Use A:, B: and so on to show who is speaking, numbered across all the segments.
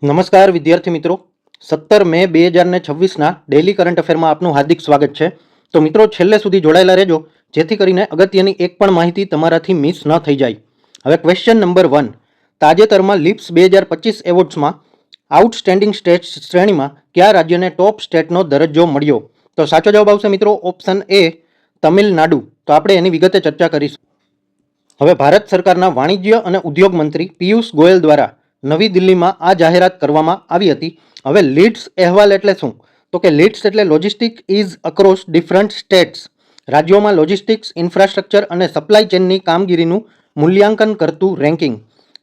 A: નમસ્કાર વિદ્યાર્થી મિત્રો, 17 મે 2026ના ડેઇલી કરંટ અફેરમાં આપનું હાર્દિક સ્વાગત છે. તો મિત્રો, છેલ્લે સુધી જોડાયેલા રહેજો જેથી કરીને અગત્યની એક પણ માહિતી તમારાથી મિસ ન થઈ જાય. હવે ક્વેશ્ચન નંબર 1. તાજેતરમાં લિપ્સ 2025 એવોર્ડ્સમાં આઉટસ્ટેન્ડિંગ સ્ટેટ શ્રેણીમાં કયા રાજ્યને ટોપ સ્ટેટનો દરજ્જો મળ્યો? તો સાચો જવાબ આવશે મિત્રો ઓપ્શન એ, તમિલનાડુ. તો આપણે એની વિગતે ચર્ચા કરીશું. હવે ભારત સરકારના વાણિજ્ય અને ઉદ્યોગ મંત્રી પિયુષ ગોયલ દ્વારા નવી દિલ્હીમાં આ જાહેરાત કરવામાં આવી હતી. હવે લીડ્સ અહેવાલ એટલે શું? તો કે લીડ્સ એટલે logistic is across different states. રાજ્યોમાં લોજિસ્ટિક્સ, ઇન્ફ્રાસ્ટ્રક્ચર અને સપ્લાય ચેનની કામગીરીનું મૂલ્યાંકન કરતું રેન્કિંગ.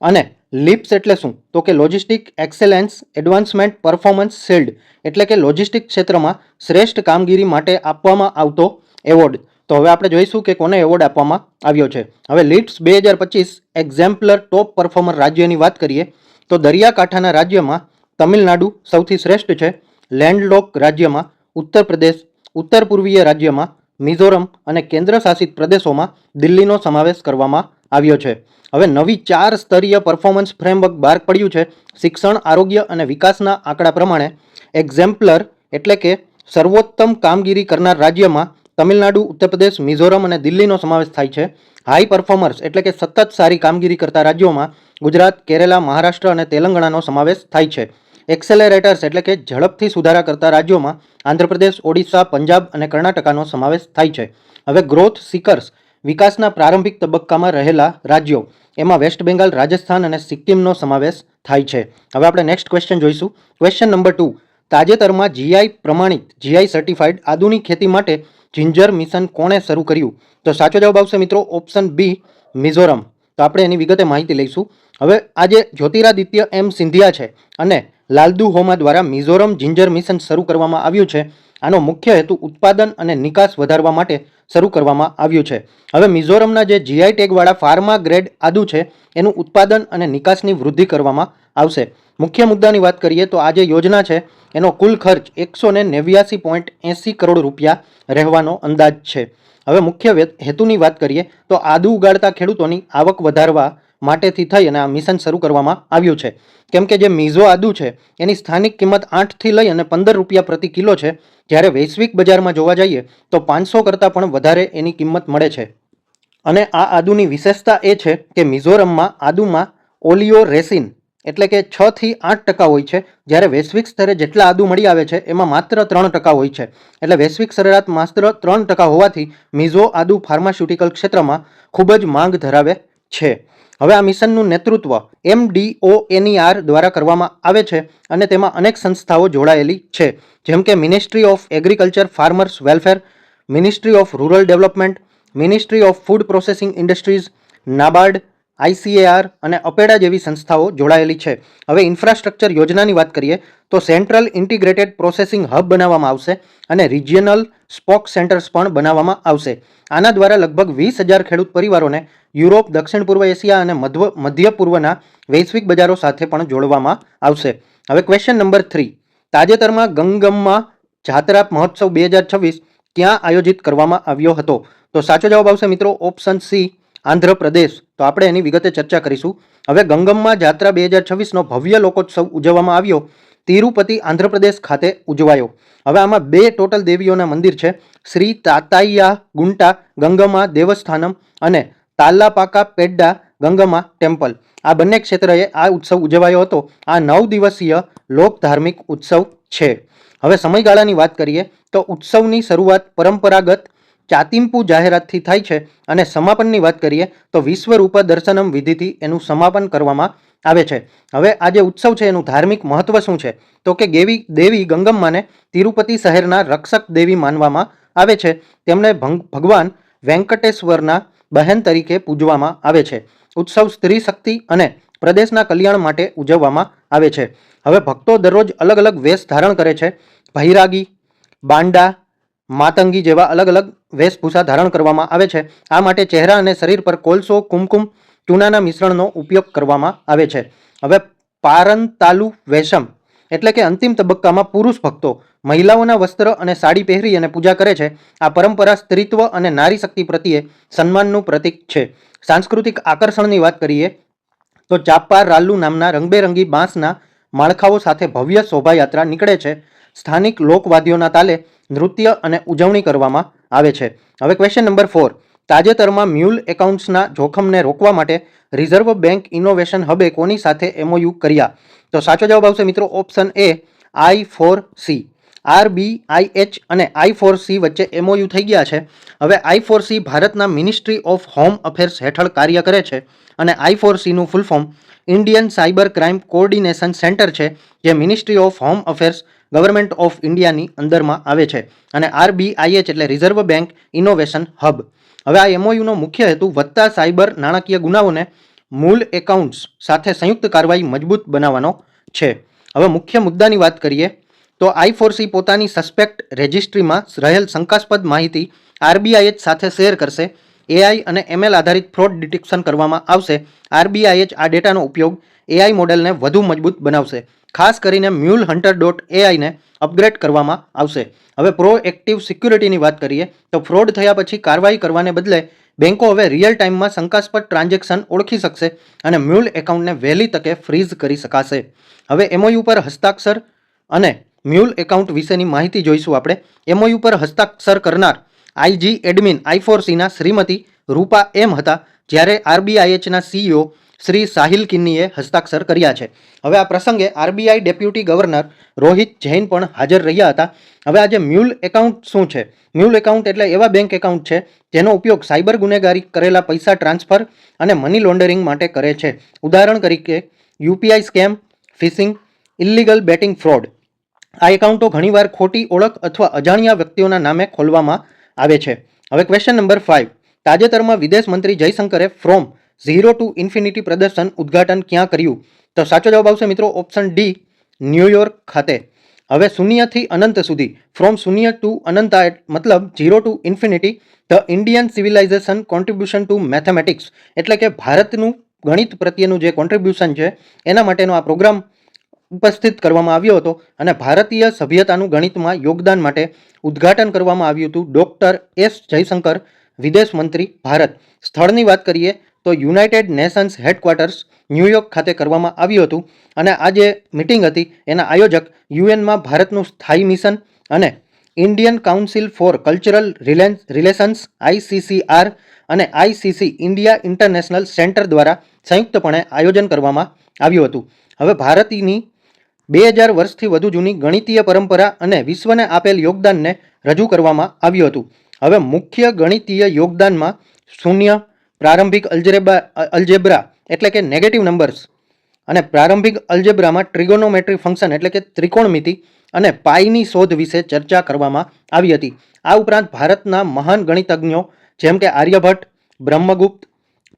A: અને લિપ્સ એટલે શું? તો કે logistic excellence advancement performance shield, એટલે કે લોજિસ્ટિક ક્ષેત્રમાં શ્રેષ્ઠ કામગીરી માટે આપવામાં આવતો એવોર્ડ. તો હવે આપણે જોઈશું કે કોને એવોર્ડ આપવામાં આવ્યો છે. હવે લીડ્સ 2025 એક્ઝેમ્પલર ટોપ પરફોર્મર રાજ્યની વાત કરીએ તો દરિયાકાંઠાના રાજ્યમાં તમિલનાડુ સૌથી શ્રેષ્ઠ છે. લેન્ડલોક રાજ્યમાં ઉત્તર પ્રદેશ, ઉત્તર પૂર્વીય રાજ્યમાં મિઝોરમ અને કેન્દ્ર શાસિત પ્રદેશોમાં દિલ્હીનો સમાવેશ કરવામાં આવ્યો છે. હવે નવી 4 સ્તરીય પરફોર્મન્સ ફ્રેમવર્ક બહાર પડ્યું છે. શિક્ષણ, આરોગ્ય અને વિકાસના આંકડા પ્રમાણે એક્ઝેમ્પલર એટલે કે સર્વોત્તમ કામગીરી કરનાર રાજ્યમાં તમિલનાડુ, ઉત્તર પ્રદેશ, મિઝોરમ અને દિલ્હીનો સમાવેશ થાય છે. હાઈ પરફોર્મર્સ એટલે કે સતત સારી કામગીરી કરતા રાજ્યોમાં ગુજરાત, કેરેલા, મહારાષ્ટ્ર અને તેલંગાણાનો સમાવેશ થાય છે. એક્સેલેરેટર્સ એટલે કે ઝડપથી સુધારા કરતા રાજ્યોમાં આંધ્રપ્રદેશ, ઓડિશા, પંજાબ અને કર્ણાટકાનો સમાવેશ થાય છે. હવે ગ્રોથ સિકર્સ, વિકાસના પ્રારંભિક તબક્કામાં રહેલા રાજ્યો, એમાં વેસ્ટ બેંગાલ, રાજસ્થાન અને સિક્કિમનો સમાવેશ થાય છે. હવે આપણે નેક્સ્ટ ક્વેશ્ચન જોઈશું. Question number 2. તાજેતરમાં જીઆઈ પ્રમાણિત, જીઆઈ સર્ટિફાઈડ આદુની ખેતી માટે જિંજર મિશન કોણે શરૂ કર્યું? તો સાચો જવાબ આવશે મિત્રો ઓપ્શન બી, મિઝોરમ. તો આપણે એની વિગતે માહિતી લઈશું. હવે આજે જ્યોતિરાદિત્ય એમ સિંધિયા છે અને લાલદુ હોમા દ્વારા મિઝોરમ જિંજર મિશન શરૂ કરવામાં આવ્યું છે. આનો મુખ્ય હેતુ ઉત્પાદન અને નિકાસ વધારવા માટે શરૂ કરવામાં આવ્યું છે. હવે મિઝોરમના જે જીઆઈ ટેગવાળા ફાર્મા ગ્રેડ આદુ છે એનું ઉત્પાદન અને નિકાસની વૃદ્ધિ કરવામાં આવશે. મુખ્ય મુદ્દાની વાત કરીએ તો આ જે યોજના છે એનો કુલ ખર્ચ 189.80 કરોડ રૂપિયા રહેવાનો અંદાજ છે. હવે મુખ્ય હેતુની વાત કરીએ તો આદુ ઉગાડતા ખેડૂતોની આવક વધારવા માટેથી થઈ અને આ મિશન શરૂ કરવામાં આવ્યું છે. કેમ કે જે મિઝો આદુ છે એની સ્થાનિક કિંમત 8થી લઈ અને 15 રૂપિયા પ્રતિ કિલો છે, જ્યારે વૈશ્વિક બજારમાં જોવા જઈએ તો 500 કરતાં પણ વધારે એની કિંમત મળે છે. અને આ આદુની વિશેષતા એ છે કે મિઝોરમમાં આદુમાં ઓલિયો રેસિન એટલે કે 6થી 8% હોય છે, જ્યારે વૈશ્વિક સ્તરે જેટલા આદુ મળી આવે છે એમાં માત્ર 3% હોય છે. એટલે વૈશ્વિક સરેરાશ માત્ર 3% હોવાથી મિઝો આદુ ફાર્માસ્યુટિકલ ક્ષેત્રમાં ખૂબ જ માંગ ધરાવે છે. હવે આ મિશનનું નેતૃત્વ MDONER દ્વારા કરવામાં આવે છે અને તેમાં અનેક સંસ્થાઓ જોડાયેલી છે, જેમ કે ministry of agriculture farmers welfare, ministry of rural development, ministry of food processing industries, NABARD, ICAR અને અપેડા જેવી સંસ્થાઓ જોડાયેલી છે. હવે ઇન્ફ્રાસ્ટ્રક્ચર યોજનાની વાત કરીએ તો સેન્ટ્રલ ઇન્ટિગ્રેટેડ પ્રોસેસિંગ હબ બનાવવામાં આવશે અને રિજિયનલ સ્પોક સેન્ટર્સ પણ બનાવવામાં આવશે. આના દ્વારા લગભગ 20,000 ખેડૂત પરિવારોને યુરોપ, દક્ષિણ પૂર્વ એશિયા અને મધ્ય પૂર્વના વૈશ્વિક બજારો સાથે પણ જોડવામાં આવશે. હવે ક્વેશ્ચન નંબર 3. તાજેતરમાં ગંગમ્મા જાત્રા મહોત્સવ 2026 ક્યાં આયોજિત કરવામાં આવ્યો હતો? તો સાચો જવાબ આવશે મિત્રો ઓપ્શન સી, આંધ્રપ્રદેશ. તો આપણે એની વિગતે ચર્ચા કરીશું. હવે ગંગમ્મા જાત્રા 2026નો ભવ્ય લોકોત્સવ ઉજવવામાં આવ્યો તિરુપતિ, આંધ્રપ્રદેશ ખાતે ઉજવાયો. હવે આમાં 2 ટોટલ દેવીઓના મંદિર છે, શ્રી તાતાયા ગુંટા ગંગમ્મા દેવસ્થાનમ અને તાલ્લાપાકા પેડ્ડા ગંગમ્મા ટેમ્પલ. આ બંને ક્ષેત્રએ આ ઉત્સવ ઉજવાયો હતો. આ 9 દિવસીય લોક ધાર્મિક ઉત્સવ છે. હવે સમયગાળાની વાત કરીએ તો ઉત્સવની શરૂઆત પરંપરાગત ચાતિમ્પુ જાહેરાતથી થાય છે અને સમાપનની વાત કરીએ તો વિશ્વરૂપ દર્શનમ વિધિથી એનું સમાપન કરવામાં આવે છે. હવે આ જે ઉત્સવ છે એનું ધાર્મિક મહત્વ શું છે? તો કે દેવી ગંગમ્માને તિરુપતિ શહેરના રક્ષક દેવી માનવામાં આવે છે. તેમને ભગવાન વેંકટેશ્વરના બહેન તરીકે પૂજવામાં આવે છે. ઉત્સવ સ્ત્રી શક્તિ અને પ્રદેશના કલ્યાણ માટે ઉજવવામાં આવે છે. હવે ભક્તો દરરોજ અલગ અલગ વેશ ધારણ કરે છે. ભૈરાગી, બાંડા, માતંગી જેવા અલગ અલગ વેશભૂષા ધારણ કરવામાં આવે છે. આ માટે ચહેરા અને શરીર પર કોલસો, કુમકુમ, ચૂનાના મિશ્રણનો ઉપયોગ કરવામાં આવે છે. હવે પારંતાલુ વેશમ એટલે કે અંતિમ તબક્કામાં પુરુષ ભક્તો મહિલાઓના વસ્ત્ર અને સાડી પહેરી અને પૂજા કરે છે. આ પરંપરા સ્ત્રીત્વ અને નારી શક્તિ પ્રત્યે સન્માનનું પ્રતીક છે. સાંસ્કૃતિક આકર્ષણની વાત કરીએ તો ચાપ્પા રાલ્લુ નામના રંગબેરંગી બાંસના માળખાઓ સાથે ભવ્ય શોભાયાત્રા નીકળે છે. સ્થાનિક લોકવાદ્યોના તાલે નૃત્ય અને ઉજવણી કરવામાં આવે છે. હવે ક્વેશ્ચન નંબર 4. તાજેતરમાં મ્યુલ એકાઉન્ટ્સના જોખમને રોકવા માટે રિઝર્વ બેંક ઇનોવેશન હબે કોની સાથે એમઓયુ કર્યા? તો સાચો જવાબ આવશે મિત્રો ઓપ્શન એ I4C. RBIH અને I4C વચ્ચે એમઓયુ થઈ ગયા છે. હવે I4C ભારતના મિનિસ્ટ્રી ઓફ હોમ અફેર્સ હેઠળ કાર્ય કરે છે અને I4Cનું full form Indian cyber crime coordination centre છે, જે ministry of home affairs government of ઇન્ડિયાની અંદરમાં આવે છે. અને RBIH એટલે રિઝર્વ બેંક ઇનોવેશન હબ. હવે આ એમઓયુનો મુખ્ય હેતુ વધતા સાયબર નાણાકીય ગુનાઓને મૂળ એકાઉન્ટ્સ સાથે સંયુક્ત કાર્યવાહી મજબૂત બનાવવાનો છે. હવે મુખ્ય મુદ્દાની વાત કરીએ તો I4C પોતાની સસ્પેક્ટ રજિસ્ટ્રીમાં રહેલ શંકાસ્પદ માહિતી RBIH સાથે શેર કરશે. AI અને ML આધારિત ફ્રોડ ડિટેક્શન કરવામાં આવશે. RBIH આ ડેટાનો ઉપયોગ AI મોડેલને વધુ મજબૂત બનાવશે. ખાસ કરીને મ્યુલ હન્ટર.ai ને અપગ્રેડ કરવામાં આવશે. હવે પ્રોએક્ટિવ સિક્યુરિટીની વાત કરીએ તો ફ્રોડ થયા પછી કાર્યવાહી કરવાને બદલે બેંકો હવે રિયલ ટાઈમમાં શંકાસ્પદ ટ્રાન્ઝેક્શન ઓળખી શકશે અને મ્યુલ એકાઉન્ટને વહેલી તકે ફ્રીઝ કરી શકાશે. હવે એમઓયુ પર હસ્તાક્ષર અને મ્યુલ એકાઉન્ટ વિશેની માહિતી જોઈશું આપણે. એમઓયુ પર હસ્તાક્ષર કરનાર IG એડમિન I4Cના શ્રીમતી રૂપા M હતા, જ્યારે RBIHના CEO શ્રી સાહિલ કિન્નીએ હસ્તાક્ષર કર્યા છે. હવે આ પ્રસંગે RBI deputy governor Rohit Jain પણ હાજર રહ્યા હતા. હવે આજે મ્યુલ એકાઉન્ટ શું છે? મ્યુલ એકાઉન્ટ એટલે એવા બેંક એકાઉન્ટ છે જેનો ઉપયોગ સાયબર ગુનેગારી કરેલા પૈસા ટ્રાન્સફર અને મની લોન્ડરિંગ માટે કરે છે. ઉદાહરણ તરીકે UPI scam, phishing, illegal betting fraud. આ એકાઉન્ટો ઘણીવાર ખોટી ઓળખ અથવા અજાણ્યા વ્યક્તિઓના નામે ખોલવામાં આવે છે. હવે ક્વેશ્ચન નંબર 5. તાજેતરમાં વિદેશ મંત્રી જયશંકરે ફ્રોમ ઝીરો ટુ ઇન્ફિનિટી પ્રદર્શન ઉદ્ઘાટન ક્યાં કર્યું? તો સાચો જવાબ આવશે મિત્રો ઓપ્શન ડી, ન્યુયોર્ક ખાતે. હવે શૂન્યથી અનંત સુધી, ફ્રોમ શૂન્ય ટુ અનંતા મતલબ zero two infinity the Indian civilisation contribution two mathematics, એટલે કે ભારતનું ગણિત પ્રત્યેનું જે કોન્ટ્રીબ્યુશન છે એના માટેનો આ પ્રોગ્રામ ઉપસ્થિત કરવામાં આવ્યો હતો અને ભારતીય સભ્યતાનું ગણિતમાં યોગદાન માટે ઉદ્ઘાટન કરવામાં આવ્યું હતું. ડોક્ટર S જયશંકર, વિદેશ મંત્રી, ભારત. સ્થળની વાત કરીએ તો યુનાઇટેડ નેશન્સ હેડક્વાર્ટર્સ ન્યુયોર્ક ખાતે કરવામાં આવ્યું હતું અને આ જે મિટિંગ હતી એના આયોજક યુએનમાં ભારતનું સ્થાયી મિશન અને Indian council four cultural relations ICCR અને ICC ઇન્ડિયા ઇન્ટરનેશનલ સેન્ટર દ્વારા સંયુક્તપણે આયોજન કરવામાં આવ્યું હતું. હવે ભારતની 2000 વર્ષથી વધુ જૂની ગણિતીય પરંપરા અને વિશ્વને આપેલ યોગદાનને રજૂ કરવામાં આવ્યું હતું. હવે મુખ્ય ગણિતીય યોગદાનમાં શૂન્ય, પ્રારંભિક અલ્જેબ્રા એટલે કે નેગેટિવ નંબર્સ અને પ્રારંભિક અલ્જેબ્રામાં ટ્રિગોનોમેટ્રી ફંક્શન એટલે કે ત્રિકોણમિતિ અને પાઈની શોધ વિશે ચર્ચા કરવામાં આવી હતી. આ ઉપરાંત ભારતના મહાન ગણિતજ્ઞો જેમ કે આર્યભટ્ટ, બ્રહ્મગુપ્ત,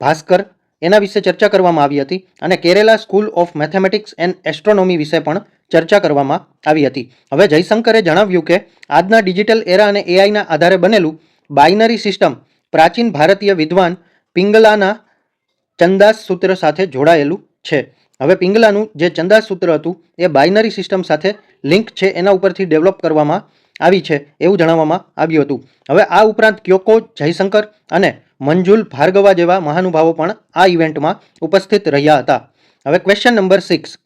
A: ભાસ્કર એના વિશે ચર્ચા કરવામાં આવી હતી અને Kerala school of mathematics and astronomy વિશે પણ ચર્ચા કરવામાં આવી હતી. હવે જયશંકરે જણાવ્યું કે આજના ડિજિટલ એરા અને AIના આધારે બનેલું બાઇનરી સિસ્ટમ પ્રાચીન ભારતીય વિદ્વાન પિંગલાના ચંદાસ સૂત્ર સાથે જોડાયેલું છે. હવે પિંગલાનું જે ચંદાસ સૂત્ર હતું એ બાઇનરી સિસ્ટમ સાથે લિંક છે, એના ઉપરથી ડેવલપ કરવામાં આવી છે એવું જણાવવામાં આવ્યું હતું. હવે આ ઉપરાંત ક્યોકો જયશંકર અને મંજુલ ભાર્ગવા જેવા મહાનુભાવો પણ આ ઇવેન્ટમાં ઉપસ્થિત રહ્યા હતા. હવે ક્વેશ્ચન નંબર 6.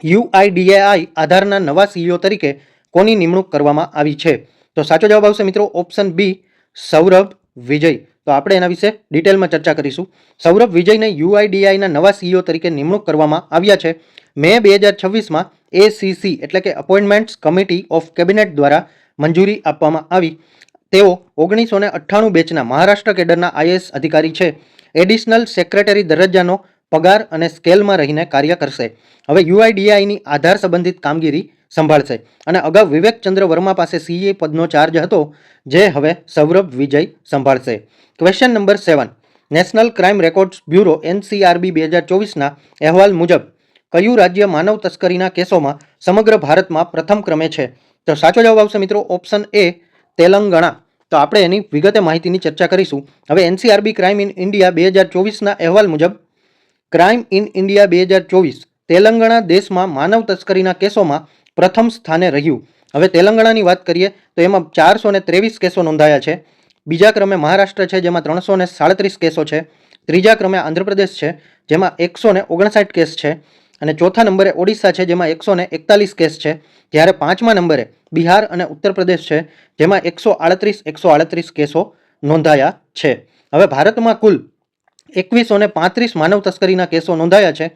A: UIDAI આધારના નવા CEO તરીકે કોની નિમણૂક કરવામાં આવી છે? તો સાચો જવાબ આવશે મિત્રો ઓપ્શન બી, સૌરભ વિજય. તો આપણે એના વિશે ડિટેલમાં ચર્ચા કરીશું. સૌરભ વિજયને UIDAIના નવા CEO તરીકે નિમણૂક કરવામાં આવ્યા છે. મે 2026માં ACC એટલે કે અપોઇન્ટમેન્ટ્સ કમિટી ઓફ કેબિનેટ દ્વારા મંજૂરી આપવામાં આવી. તેઓ 1998 બેચના મહારાષ્ટ્ર કેડરના IAS અધિકારી છે. એડિશનલ સેક્રેટરી દરજ્જાનો પગાર અને સ્કેલમાં રહીને કાર્ય કરશે. હવે UIDAIની આધાર સંબંધિત કામગીરી સંભાળશે અને અગાઉ વિવેક ચંદ્ર વર્મા પાસે CA પદનો ચાર્જ હતો, જે હવે સૌરભ વિજય સંભાળશે. Question number 7. National crime records bureau NCRB 2024ના અહેવાલ મુજબ કયું રાજ્ય માનવ તસ્કરીના કેસોમાં સમગ્ર ભારતમાં પ્રથમ ક્રમે છે? તો સાચો જવાબ આવશે મિત્રો ઓપ્શન એ, તેલંગાણા. તો આપણે એની વિગતે માહિતીની ચર્ચા કરીશું. હવે NCRB ક્રાઇમ ઇન ઇન્ડિયા 2024ના અહેવાલ મુજબ ક્રાઇમ ઇન ઇન્ડિયા 2024 તેલંગાણા દેશમાં માનવ તસ્કરીના કેસોમાં પ્રથમ સ્થાને રહ્યું. હવે તેલંગાણાની વાત કરીએ તો એમાં 423 કેસો નોંધાયા છે. બીજા ક્રમે મહારાષ્ટ્ર છે, જેમાં 337 કેસો છે. ત્રીજા ક્રમે આંધ્રપ્રદેશ છે, જેમાં 159 કેસ છે. અને ચોથા નંબરે ઓડિશા છે, જેમાં 141 કેસ છે. જ્યારે પાંચમા નંબરે બિહાર અને ઉત્તર પ્રદેશ છે, જેમાં 138 કેસો નોંધાયા છે. હવે ભારતમાં કુલ 2135 માનવ તસ્કરીના કેસો નોંધાયા છે.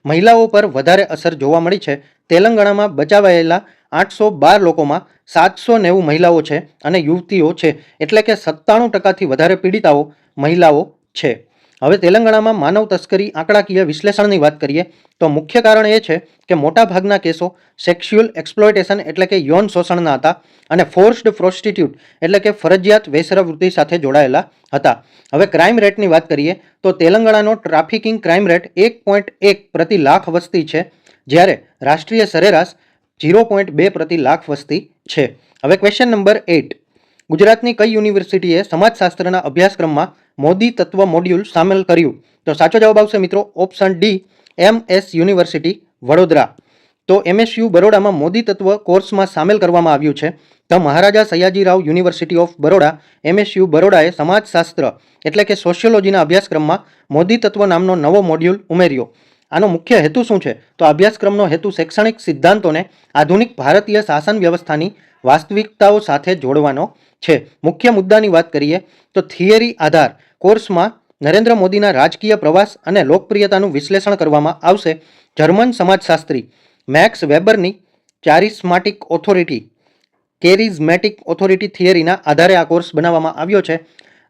A: મહિલાઓ પર વધારે અસર જોવા મળી છે. તેલંગાણામાં બચાવાયેલા 812 લોકોમાં 790 મહિલાઓ છે અને યુવતીઓ છે, એટલે કે 97% વધારે પીડિતાઓ મહિલાઓ છે. હવે તેલંગાણામાં માનવ તસ્કરી આંકડાકીય વિશ્લેષણની વાત કરીએ તો મુખ્ય કારણ એ છે કે મોટાભાગના કેસો સેક્સ્યુઅલ એક્સપ્લોઇટેશન એટલે કે યૌન શોષણના હતા અને ફોર્સ્ડ પ્રોસ્ટિટ્યુટ એટલે કે ફરજિયાત વેશ્યાવૃત્તિ સાથે જોડાયેલા હતા. હવે ક્રાઇમ રેટની વાત કરીએ તો તેલંગાણાનો ટ્રાફિકિંગ ક્રાઇમ રેટ 1.1 પ્રતિ લાખ વસ્તી છે, જ્યારે રાષ્ટ્રીય સરેરાશ 0.2 પ્રતિ લાખ વસ્તી છે. હવે ક્વેશ્ચન નંબર 8, ગુજરાતની કઈ યુનિવર્સિટીએ સમાજશાસ્ત્રના અભ્યાસક્રમમાં મોદી તત્વ મોડ્યુલ સામેલ કર્યું? તો સાચો જવાબ આવશે મિત્રો option D, MS university Vadodara. તો MSU બરોડામાં મોદી તત્વ કોર્સમાં સામેલ કરવામાં આવ્યું છે. તો Maharaja Sayajirao university of Baroda MSU બરોડાએ સમાજશાસ્ત્ર એટલે કે સોશિયોલોજીના અભ્યાસક્રમમાં મોદી તત્વ નામનો નવો મોડ્યુલ ઉમેર્યો. આનો મુખ્ય હેતુ શું છે? તો અભ્યાસક્રમનો હેતુ શૈક્ષણિક સિદ્ધાંતોને આધુનિક ભારતીય શાસન વ્યવસ્થાની વાસ્તવિકતાઓ સાથે જોડવાનો છે. મુખ્ય મુદ્દાની વાત કરીએ તો થિયરી આધાર કોર્સમાં નરેન્દ્ર મોદીના રાજકીય પ્રવાસ અને લોકપ્રિયતાનું વિશ્લેષણ કરવામાં આવશે. જર્મન સમાજશાસ્ત્રી મેક્સ વેબરની કેરિઝમેટિક ઓથોરિટી થિયરીના આધારે આ કોર્સ બનાવવામાં આવ્યો છે.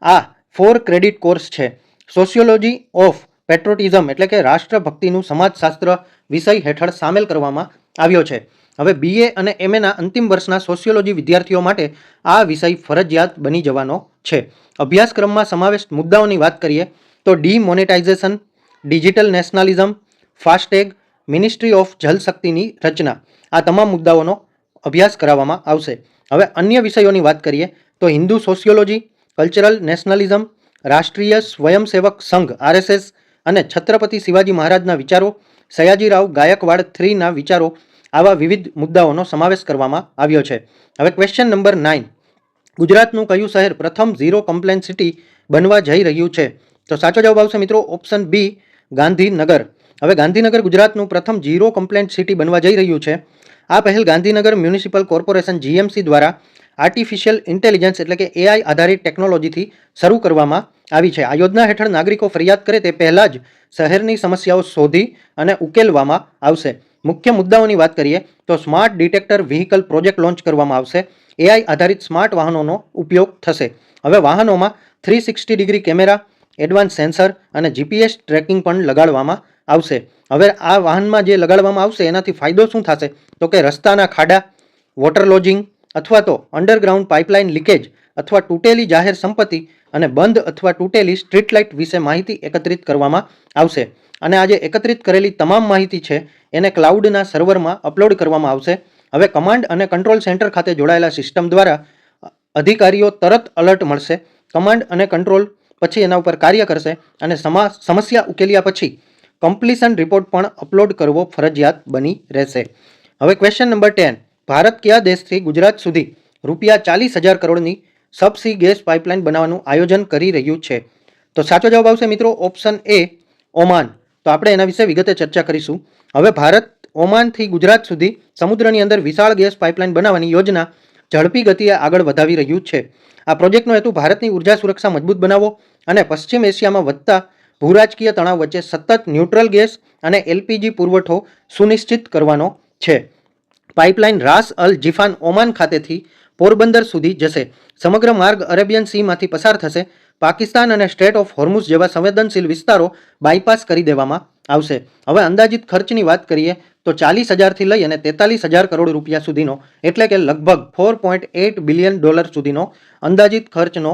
A: આ 4 ક્રેડિટ કોર્સ છે. સોશિયોલોજી ઓફ પેટ્રોટિઝમ એટલે કે રાષ્ટ્રભક્તિનું સમાજશાસ્ત્ર વિષય હેઠળ સામેલ કરવામાં આવ્યો છે. હવે BA અને MAના અંતિમ વર્ષના સોશિયોલોજી વિદ્યાર્થીઓ માટે આ વિષય ફરજિયાત બની જવાનો છે. અભ્યાસક્રમમાં સમાવેશ મુદ્દાઓની વાત કરીએ તો ડીમોનેટાઇઝેશન, ડિજિટલ નેશનલિઝમ, ફાસ્ટેગ, મિનિસ્ટ્રી ઓફ જલશક્તિની રચના, આ તમામ મુદ્દાઓનો અભ્યાસ કરાવવામાં આવશે. હવે અન્ય વિષયોની વાત કરીએ તો હિન્દુ સોશિયોલોજી, કલ્ચરલ નેશનલિઝમ, રાષ્ટ્રીય સ્વયંસેવક સંઘ RSS અને છત્રપતિ શિવાજી મહારાજના વિચારો, સયાજીરાવ ગાયકવાડ IIIના વિચારો, આવા વિવિધ મુદ્દાઓનો સમાવેશ કરવામાં આવ્યો છે. હવે ક્વેશ્ચન નંબર 9, ગુજરાતનું કયું શહેર પ્રથમ ઝીરો કમ્પ્લેન સિટી બનવા જઈ રહ્યું છે? તો સાચો જવાબ આવશે મિત્રો ઓપ્શન B, ગાંધીનગર. હવે ગાંધીનગર ગુજરાતનું પ્રથમ ઝીરો કમ્પ્લેન્ટ સિટી બનવા જઈ રહ્યું છે. આ પહેલ ગાંધીનગર મ્યુનિસિપલ કોર્પોરેશન GMC દ્વારા આર્ટિફિશિયલ ઇન્ટેલિજન્સ એટલે કે AI આધારિત ટેકનોલોજીથી શરૂ કરવામાં આવી છે. આ યોજના હેઠળ નાગરિકો ફરિયાદ કરે તે પહેલાં જ શહેરની સમસ્યાઓ શોધી અને ઉકેલવામાં આવશે. મુખ્ય મુદ્દાઓની વાત કરીએ તો smart detector vehicle project launch કરવામાં આવશે. AI આધારિત સ્માર્ટ વાહનોનો ઉપયોગ થશે. હવે વાહનોમાં 360 ડિગ્રી કેમેરા, એડવાન્સ સેન્સર અને GPS ટ્રેકિંગ પણ લગાડવામાં આવશે. હવે આ વાહનમાં જે લગાડવામાં આવશે એનાથી ફાયદો શું થશે? તો કે રસ્તાના ખાડા, વોટર લોજિંગ અથવા તો અંડરગ્રાઉન્ડ પાઇપલાઇન લીકેજ અથવા તૂટેલી જાહેર સંપત્તિ અને બંધ અથવા તૂટેલી સ્ટ્રીટ લાઇટ વિશે માહિતી એકત્રિત કરવામાં આવશે. અને આ જે એકત્રિત કરેલી તમામ માહિતી છે એને ક્લાઉડના સર્વરમાં અપલોડ કરવામાં આવશે. હવે કમાન્ડ અને કંટ્રોલ સેન્ટર ખાતે જોડાયેલા સિસ્ટમ દ્વારા અધિકારીઓ તરત અલર્ટ મળશે. કમાન્ડ અને કંટ્રોલ પછી એના ઉપર કાર્ય કરશે અને સમસ્યા ઉકેલ્યા પછી કમ્પ્લીશન રિપોર્ટ પણ અપલોડ કરવો ફરજિયાત બની રહેશે. હવે ક્વેશ્ચન નંબર 10, ભારત કયા દેશથી ગુજરાત સુધી ₹40,000 કરોડની સબસી ગેસ પાઇપલાઇન બનાવવાનું આયોજન કરી રહ્યું છે? તો સાચો જવાબ આવશે મિત્રો ઓપ્શન A, ઓમાન. તો આપણે એના વિશે વિગતે ચર્ચા કરીશું. હવે ભારત ઓમાનથી ગુજરાત સુધી સમુદ્રની અંદર વિશાળ ગેસ પાઇપલાઇન બનાવવાની યોજના ઝડપી ગતિએ આગળ વધાવી રહ્યું છે. આ પ્રોજેક્ટનો હેતુ ભારતની ઉર્જા સુરક્ષા મજબૂત બનાવવો અને પશ્ચિમ એશિયામાં વધતા ભૂરાજકીય તણાવ વચ્ચે સતત ન્યુટ્રલ ગેસ અને LPG પુરવઠો સુનિશ્ચિત કરવાનો છે. પાઇપલાઇન રાસ અલ જીફાન ઓમાન ખાતેથી પોરબંદર સુધી જશે. સમગ્ર માર્ગ અરેબિયન સીમાંથી પસાર થશે. પાકિસ્તાન અને સ્ટ્રેટ ઓફ હોર્મુઝ જેવા સંવેદનશીલ વિસ્તારો બાયપાસ કરી દેવામાં આવશે. હવે અંદાજિત ખર્ચની વાત કરીએ તો 40,000થી લઈ અને 43,000 કરોડ રૂપિયા સુધીનો એટલે કે લગભગ $4.8 બિલિયન સુધીનો અંદાજિત ખર્ચનો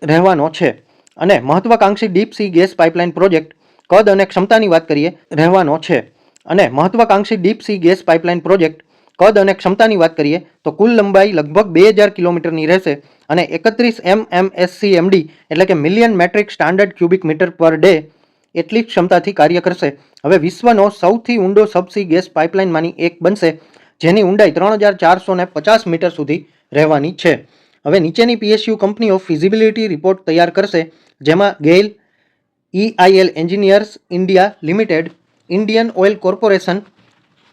A: રહેવાનો છે. અને મહત્વાકાંક્ષી deep C gas pipeline project કદ અને ક્ષમતાની વાત કરીએ તો કુલ લંબાઈ લગભગ 2,000 કિલોમીટરની રહેશે અને 31 MMSCMD એટલે કે million metric standard cubic metre per day એટલી ક્ષમતાથી કાર્ય કરશે. હવે વિશ્વનો સૌથી ઊંડો સબસી ગેસ પાઇપલાઇનમાંની એક બનશે, જેની ઊંડાઈ 3,450 મીટર સુધી રહેવાની છે. હવે નીચેની PSU કંપનીઓ ફિઝિબિલિટી રિપોર્ટ તૈયાર કરશે, જેમાં GAIL, EIL engineers India limited, Indian oil corporation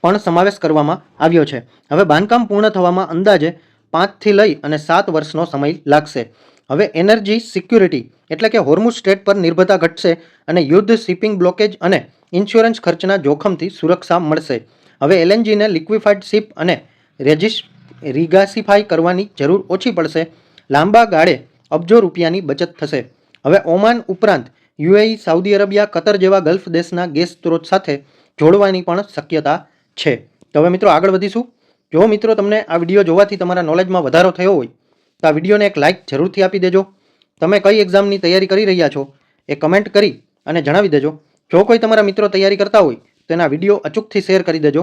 A: પણ સમાવેશ કરવામાં આવ્યો છે. હવે બાંધકામ પૂર્ણ થવામાં અંદાજે 5થી લઈ અને 7 વર્ષનો સમય લાગશે. હવે એનર્જી સિક્યુરિટી એટલે કે હોર્મુઝ સ્ટ્રેટ પર નિર્ભરતા ઘટશે અને યુદ્ધ, શિપિંગ બ્લોકેજ અને ઇન્સ્યોરન્સ ખર્ચના જોખમથી સુરક્ષા મળશે. હવે એલએનજીને લિક્વિફાઈડ શિપ અને રિગાસિફાઈ કરવાની જરૂર ઓછી પડશે. લાંબા ગાળે અબજો રૂપિયાની બચત થશે. હવે ઓમાન ઉપરાંત યુએઈ, સાઉદી અરેબિયા, કતર જેવા ગલ્ફ દેશના ગેસ સ્ત્રોત સાથે જોડવાની પણ શક્યતા છે. તો હવે મિત્રો આગળ વધીશું. જો મિત્રો તમને આ વિડીયો જોવાથી તમારા નોલેજમાં વધારો થયો હોય તો આ વિડીયોને એક લાઇક જરૂરથી આપી દેજો. તમે કઈ એક્ઝામની તૈયારી કરી રહ્યા છો એ કમેન્ટ કરી અને જણાવી દેજો. જો કોઈ તમારા મિત્રો તૈયારી કરતા હોય તો એના વિડીયો અચૂકથી શેર કરી દેજો.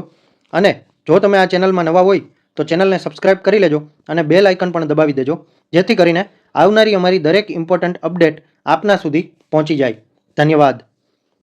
A: અને જો તમે આ ચેનલમાં નવા હોય તો ચેનલને સબસ્ક્રાઇબ કરી લેજો અને બેલ આઇકન પણ દબાવી દેજો, જેથી કરીને આવનારી અમારી દરેક ઇમ્પોર્ટન્ટ અપડેટ આપના સુધી પહોંચી જાય. ધન્યવાદ.